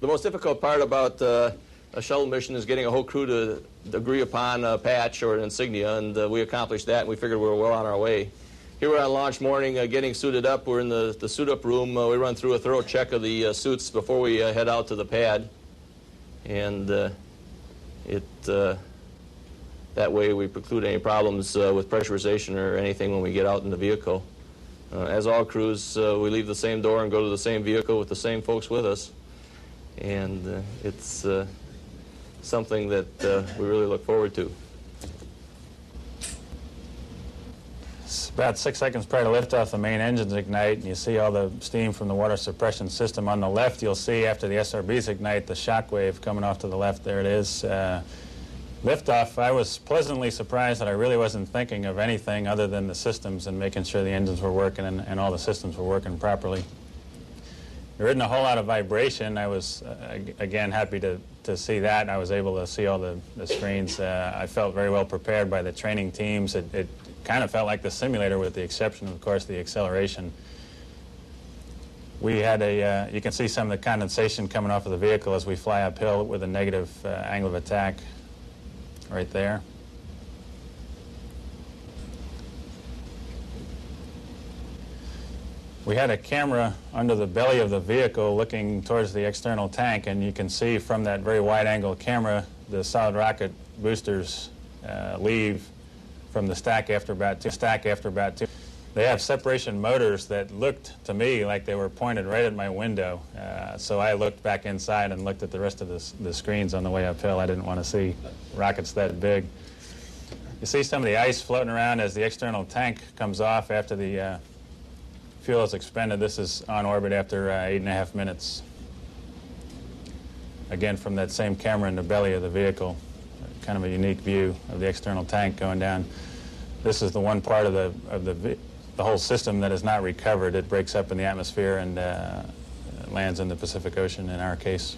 The most difficult part about a shuttle mission is getting a whole crew to agree upon a patch or an insignia, and we accomplished that, and we figured we were well on our way. Here we're on launch morning getting suited up. We're in the suit-up room. We run through a thorough check of the suits before we head out to the pad, and that way we preclude any problems with pressurization or anything when we get out in the vehicle. As all crews, we leave the same door and go to the same vehicle with the same folks with us. And it's something that we really look forward to. It's about 6 seconds prior to liftoff, the main engines ignite, and you see all the steam from the water suppression system. On the left, you'll see after the SRBs ignite, the shock wave coming off to the left. There it is. Liftoff, I was pleasantly surprised that I really wasn't thinking of anything other than the systems and making sure the engines were working and all the systems were working properly. There isn't a whole lot of vibration. I was, again, happy to see that. I was able to see all the screens. I felt very well prepared by the training teams. It kind of felt like the simulator with the exception, of course, the acceleration. We had you can see some of the condensation coming off of the vehicle as we fly uphill with a negative angle of attack. Right there. We had a camera under the belly of the vehicle looking towards the external tank, and you can see from that very wide-angle camera the solid rocket boosters leave from the stack after about two. They have separation motors that looked to me like they were pointed right at my window. So I looked back inside and looked at the rest of the screens on the way uphill. I didn't want to see rockets that big. You see some of the ice floating around as the external tank comes off after the fuel is expended. This is on orbit after 8.5 minutes. Again, from that same camera in the belly of the vehicle. Kind of a unique view of the external tank going down. This is the one part of the whole system that is not recovered. It breaks up in the atmosphere and lands in the Pacific Ocean in our case.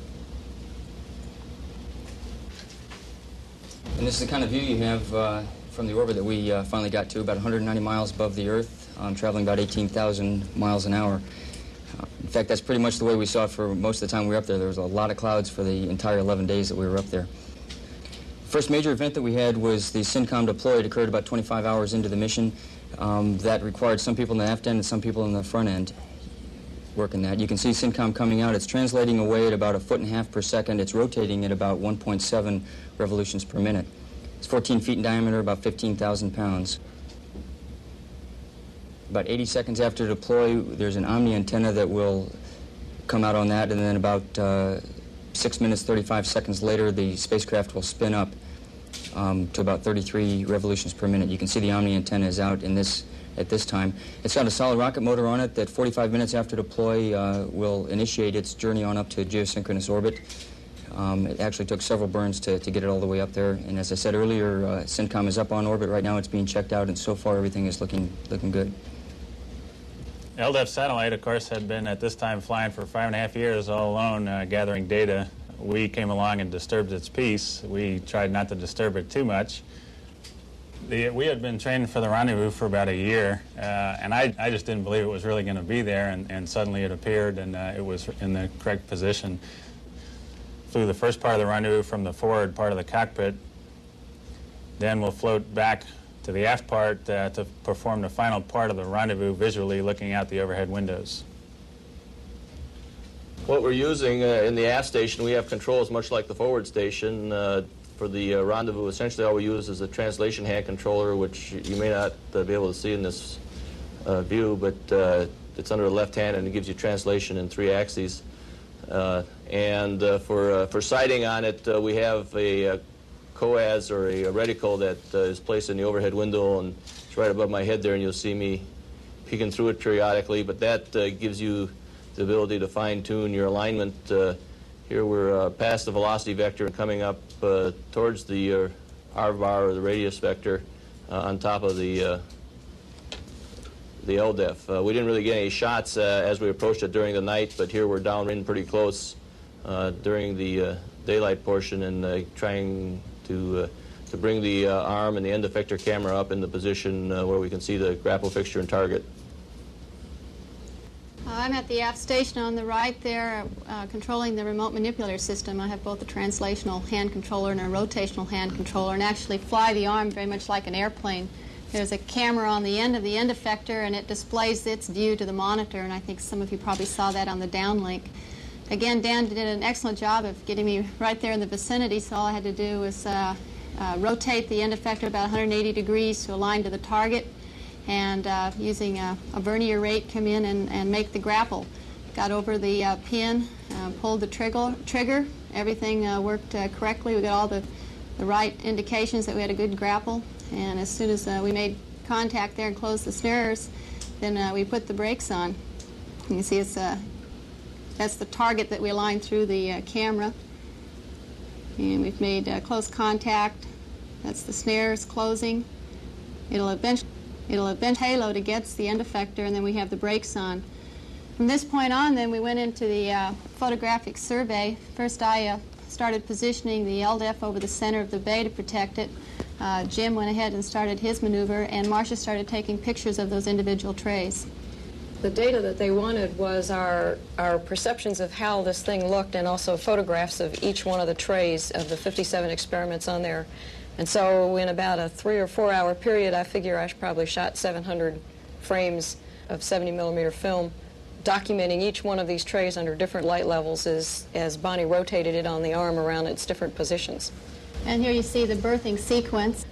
And this is the kind of view you have from the orbit that we finally got to, about 190 miles above the Earth, traveling about 18,000 miles an hour. In fact, that's pretty much the way we saw it for most of the time we were up there. There was a lot of clouds for the entire 11 days that we were up there. First major event that we had was the CINCOM deploy. It occurred about 25 hours into the mission. That required some people in the aft end and some people in the front end working that. You can see CINCOM coming out. It's translating away at about 1.5 feet per second. It's rotating at about 1.7 revolutions per minute. It's 14 feet in diameter, about 15,000 pounds. About 80 seconds after deploy, there's an Omni antenna that will come out on that, and then about 6 minutes, 35 seconds later, the spacecraft will spin up to about 33 revolutions per minute. You can see the Omni antenna is out at this time. It's got a solid rocket motor on it that 45 minutes after deploy will initiate its journey on up to geosynchronous orbit. It actually took several burns to get it all the way up there. And as I said earlier, CINCOM is up on orbit right now. It's being checked out, and so far everything is looking good. LDEF satellite, of course, had been at this time flying for 5.5 years all alone, gathering data. We came along and disturbed its peace. We tried not to disturb it too much. We had been training for the rendezvous for about a year, and I just didn't believe it was really going to be there, and suddenly it appeared, and it was in the correct position. Flew the first part of the rendezvous from the forward part of the cockpit. Then we'll float back to the aft part to perform the final part of the rendezvous visually, looking out the overhead windows. What we're using in the aft station, we have controls much like the forward station. For the rendezvous, essentially all we use is a translation hand controller, which you may not be able to see in this view, but it's under the left hand and it gives you translation in 3 axes. For sighting on it, we have a COAS or a reticle that is placed in the overhead window, and it's right above my head there, and you'll see me peeking through it periodically, but that gives you the ability to fine-tune your alignment. Here we're past the velocity vector and coming up towards the R bar or the radius vector on top of the LDEF. We didn't really get any shots as we approached it during the night, but here we're downwind pretty close during the daylight portion and trying to bring the arm and the end effector camera up in the position where we can see the grapple fixture and target. I'm at the aft station on the right there, controlling the remote manipulator system. I have both a translational hand controller and a rotational hand controller, and actually fly the arm very much like an airplane. There's a camera on the end of the end effector, and it displays its view to the monitor, and I think some of you probably saw that on the downlink. Again, Dan did an excellent job of getting me right there in the vicinity, so all I had to do was rotate the end effector about 180 degrees to align to the target, and using a vernier rate come in and make the grapple. Got over the pin, pulled the trigger. Everything worked correctly. We got all the right indications that we had a good grapple. And as soon as we made contact there and closed the snares, then we put the brakes on. You can see it's that's the target that we aligned through the camera. And we've made close contact. That's the snares closing. It'll eventually payload against the end effector, and then we have the brakes on. From this point on, then we went into the photographic survey. First, I started positioning the LDEF over the center of the bay to protect it. Jim went ahead and started his maneuver, and Marcia started taking pictures of those individual trays. The data that they wanted was our perceptions of how this thing looked, and also photographs of each one of the trays of the 57 experiments on there. And so in about a 3 or 4 hour period, I figure I probably shot 700 frames of 70mm film, documenting each one of these trays under different light levels as Bonnie rotated it on the arm around its different positions. And here you see the berthing sequence.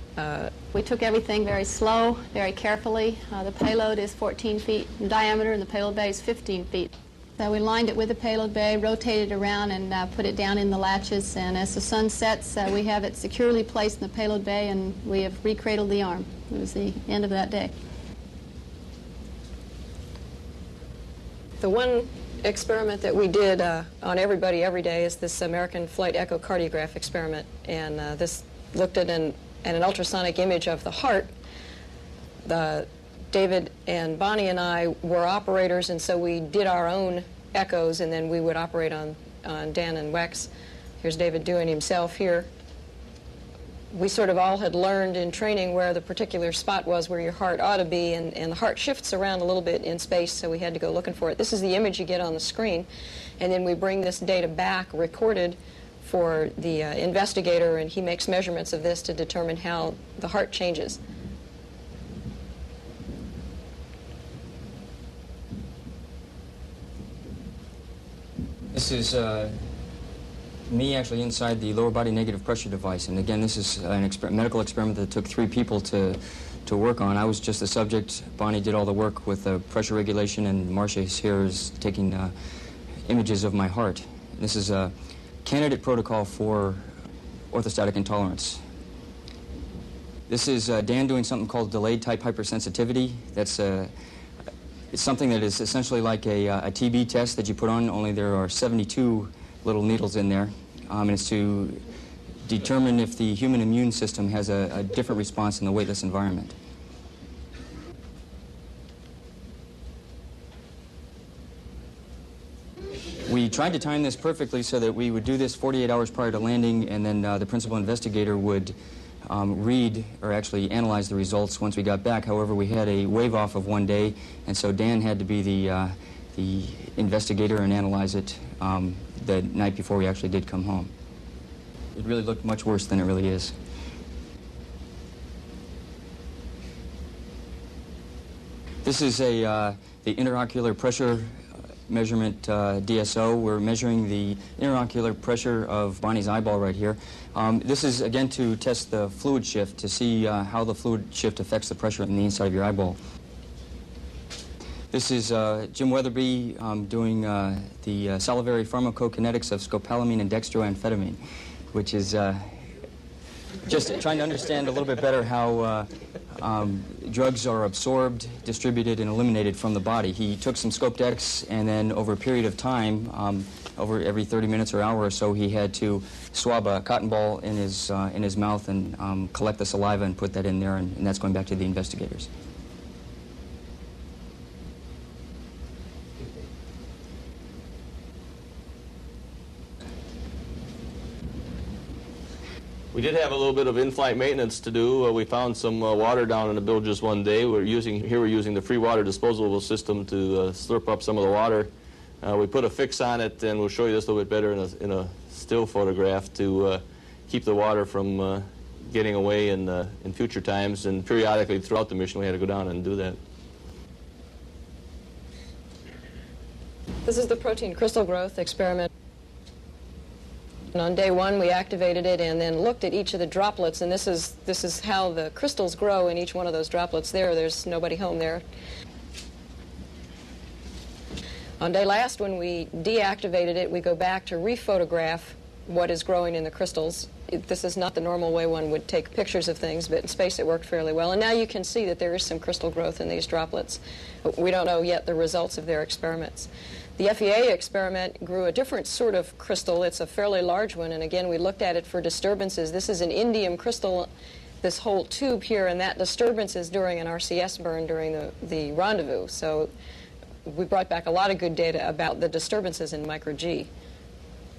We took everything very slow, very carefully. The payload is 14 feet in diameter, and the payload bay is 15 feet. So we lined it with the payload bay, rotated around, and put it down in the latches. And as the sun sets, we have it securely placed in the payload bay, and we have recradled the arm. It was the end of that day. The one experiment that we did on everybody every day is this American flight echocardiograph experiment. And this looked at an ultrasonic image of the heart. David and Bonnie and I were operators, and so we did our own echoes, and then we would operate on Dan and Wex. Here's David doing himself here. We sort of all had learned in training where the particular spot was where your heart ought to be, and the heart shifts around a little bit in space, so we had to go looking for it. This is the image you get on the screen, and then we bring this data back, recorded, for the investigator, and he makes measurements of this to determine how the heart changes. This is me actually inside the lower body negative pressure device. And again, this is an medical experiment that took 3 people to work on. I was just the subject. Bonnie did all the work with pressure regulation, and Marcia here is taking images of my heart. This is a candidate protocol for orthostatic intolerance. This is Dan doing something called delayed type hypersensitivity. That's it's something that is essentially like a TB test that you put on, only there are 72 little needles in there. And it's to determine if the human immune system has a different response in the weightless environment. We tried to time this perfectly so that we would do this 48 hours prior to landing, and then the principal investigator would read or actually analyze the results once we got back. However, we had a wave off of 1 day, and so Dan had to be the investigator and analyze it the night before we actually did come home. It really looked much worse than it really is. This is the interocular pressure measurement DSO. We're measuring the interocular pressure of Bonnie's eyeball right here. This is, again, to test the fluid shift, to see how the fluid shift affects the pressure in the inside of your eyeball. This is Jim Weatherby doing the salivary pharmacokinetics of scopolamine and dextroamphetamine, which is just trying to understand a little bit better how drugs are absorbed, distributed, and eliminated from the body. He took some scope dex, and then over a period of time, over every 30 minutes or hour or so, he had to swab a cotton ball in his mouth and collect the saliva and put that in there, and that's going back to the investigators. We did have a little bit of in-flight maintenance to do. We found some water down in the bilges one day. We're using the free water disposable system to slurp up some of the water. We put a fix on it, and we'll show you this a little bit better in a still photograph to keep the water from getting away in future times. And periodically throughout the mission, we had to go down and do that. This is the protein crystal growth experiment. And on day one, we activated it and then looked at each of the droplets, and this is how the crystals grow in each one of those droplets there. There's nobody home there. On day last, when we deactivated it, we go back to rephotograph what is growing in the crystals. This is not the normal way one would take pictures of things, but in space it worked fairly well. And now you can see that there is some crystal growth in these droplets. We don't know yet the results of their experiments. The FEA experiment grew a different sort of crystal. It's a fairly large one, and again, we looked at it for disturbances. This is an indium crystal, this whole tube here, and that disturbance is during an RCS burn during the rendezvous. So we brought back a lot of good data about the disturbances in micro-G.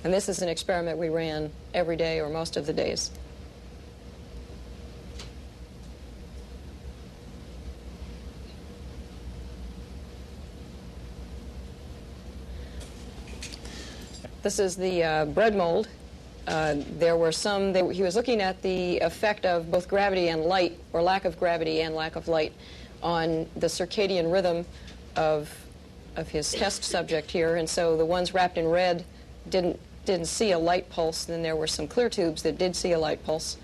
And this is an experiment we ran every day or most of the days. This is the bread mold. There were some, he was looking at the effect of both gravity and light, or lack of gravity and lack of light, on the circadian rhythm of his test subject here. And so the ones wrapped in red didn't see a light pulse. Then there were some clear tubes that did see a light pulse.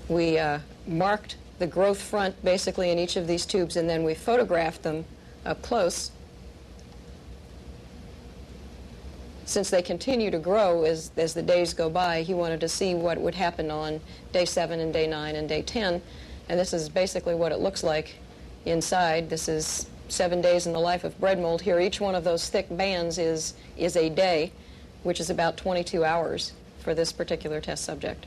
We marked the growth front basically in each of these tubes, and then we photographed them up close. Since they continue to grow as the days go by, he wanted to see what would happen on day 7 and day 9 and day 10. And this is basically what it looks like inside. This is 7 days in the life of bread mold. Here, each one of those thick bands is a day, which is about 22 hours for this particular test subject.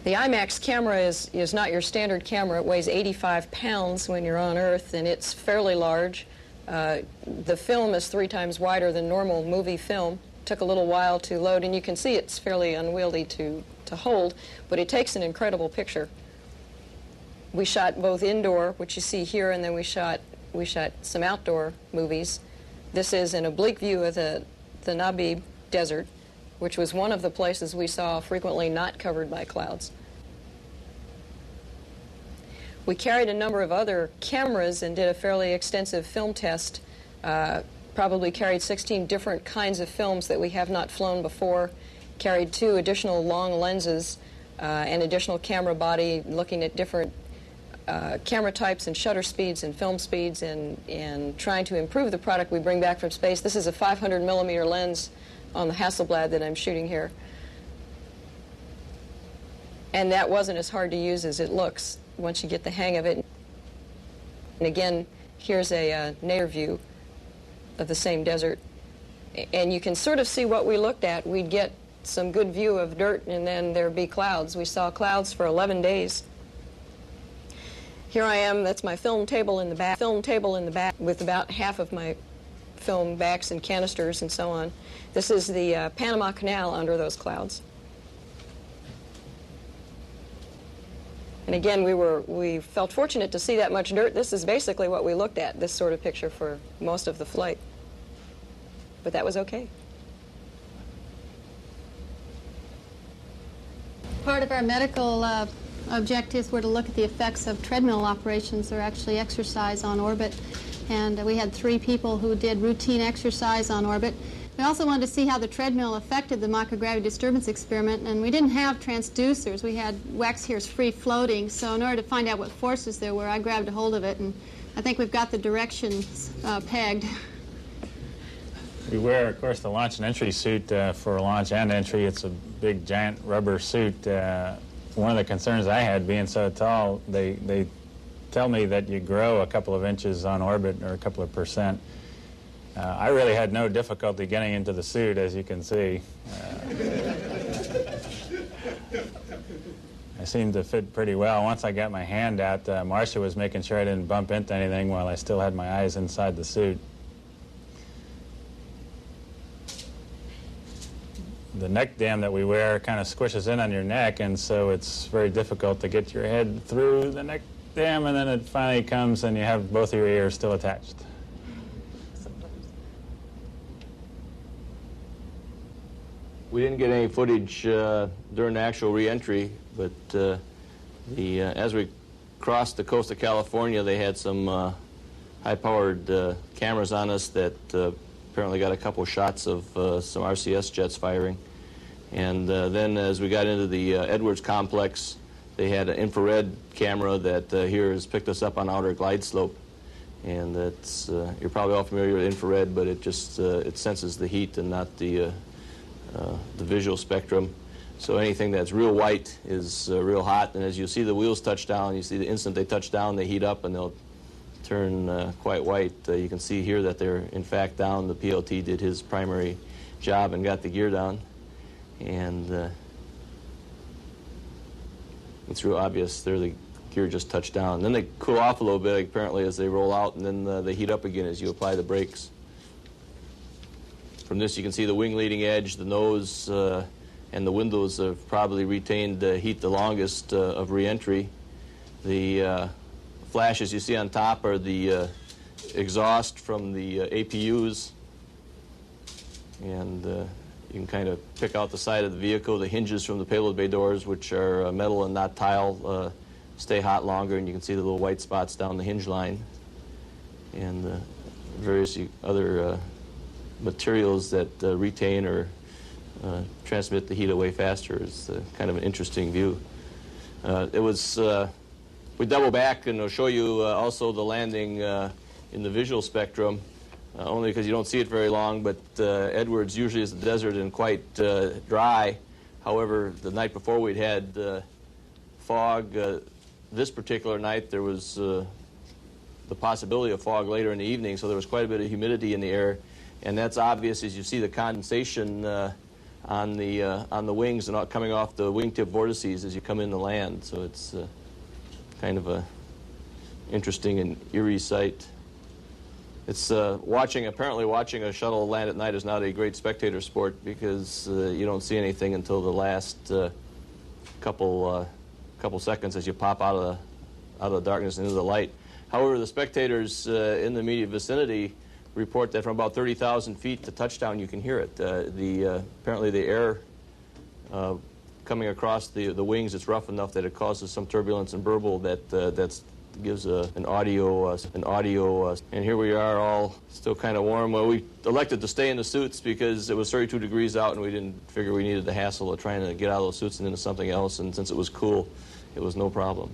The IMAX camera is not your standard camera. It weighs 85 pounds when you're on Earth, and it's fairly large. The film is 3 times wider than normal movie film. Took a little while to load, and you can see it's fairly unwieldy to hold, but it takes an incredible picture. We shot both indoor, which you see here, and then we shot some outdoor movies. This is an oblique view of the Namib Desert, which was one of the places we saw frequently not covered by clouds. We carried a number of other cameras and did a fairly extensive film test. Probably carried 16 different kinds of films that we have not flown before. Carried 2 additional long lenses, an additional camera body, looking at different camera types and shutter speeds and film speeds, and trying to improve the product we bring back from space. This is a 500 millimeter lens on the Hasselblad that I'm shooting here. And that wasn't as hard to use as it looks once you get the hang of it. And again, here's a nadir view of the same desert. And you can sort of see what we looked at. We'd get some good view of dirt, and then there'd be clouds. We saw clouds for 11 days. Here I am, that's my film table in the back, with about half of my film backs and canisters and so on. This is the Panama Canal under those clouds. And again, we felt fortunate to see that much dirt. This is basically what we looked at, this sort of picture, for most of the flight. But that was okay. Part of our medical objectives were to look at the effects of treadmill operations, or actually exercise on orbit. And we had 3 people who did routine exercise on orbit. We also wanted to see how the treadmill affected the microgravity disturbance experiment, and we didn't have transducers. We had wax here free floating, so in order to find out what forces there were, I grabbed a hold of it, and I think we've got the directions pegged. We wear, of course, the launch and entry suit for launch and entry. It's a big, giant rubber suit. One of the concerns I had, being so tall, they tell me that you grow a couple of inches on orbit, or a couple of percent. I really had no difficulty getting into the suit, as you can see. seemed to fit pretty well. Once I got my hand out, Marcia was making sure I didn't bump into anything while I still had my eyes inside the suit. The neck dam that we wear kind of squishes in on your neck, and so it's very difficult to get your head through the neck dam, and then it finally comes and you have both of your ears still attached. We didn't get any footage during the actual re-entry, but as we crossed the coast of California, they had some high-powered cameras on us that apparently got a couple shots of some RCS jets firing. And then as we got into the Edwards complex, they had an infrared camera that here has picked us up on outer glide slope. And that's, you're probably all familiar with infrared, but it just it senses the heat and not the visual spectrum. So anything that's real white is real hot, and as you see the wheels touch down, you see the instant they touch down, they heat up and they'll turn quite white. You can see here that they're in fact down. The PLT did his primary job and got the gear down, and it's real obvious there the gear just touched down. Then they cool off a little bit apparently as they roll out, and then they heat up again as you apply the brakes. From this you can see the wing leading edge, the nose, and the windows have probably retained heat the longest of re-entry. The flashes you see on top are the exhaust from the APUs, and you can kind of pick out the side of the vehicle. The hinges from the payload bay doors, which are metal and not tile, stay hot longer, and you can see the little white spots down the hinge line, and various other materials that retain or transmit the heat away faster. Is kind of an interesting view. We double back and I'll show you also the landing in the visual spectrum, only because you don't see it very long, but Edwards usually is the desert and quite dry. However, the night before we'd had fog. This particular night there was the possibility of fog later in the evening, so there was quite a bit of humidity in the air. And that's obvious as you see the condensation on the wings and coming off the wingtip vortices as you come in to land. So it's kind of a interesting and eerie sight. It's apparently watching a shuttle land at night is not a great spectator sport because you don't see anything until the last couple seconds as you pop out of the darkness into the light. However, the spectators in the immediate vicinity report that from about 30,000 feet to touchdown you can hear it. Apparently the air coming across the wings is rough enough that it causes some turbulence and burble that gives an audio. And here we are all still kind of warm. Well, we elected to stay in the suits because it was 32 degrees out and we didn't figure we needed the hassle of trying to get out of those suits and into something else, and since it was cool, it was no problem.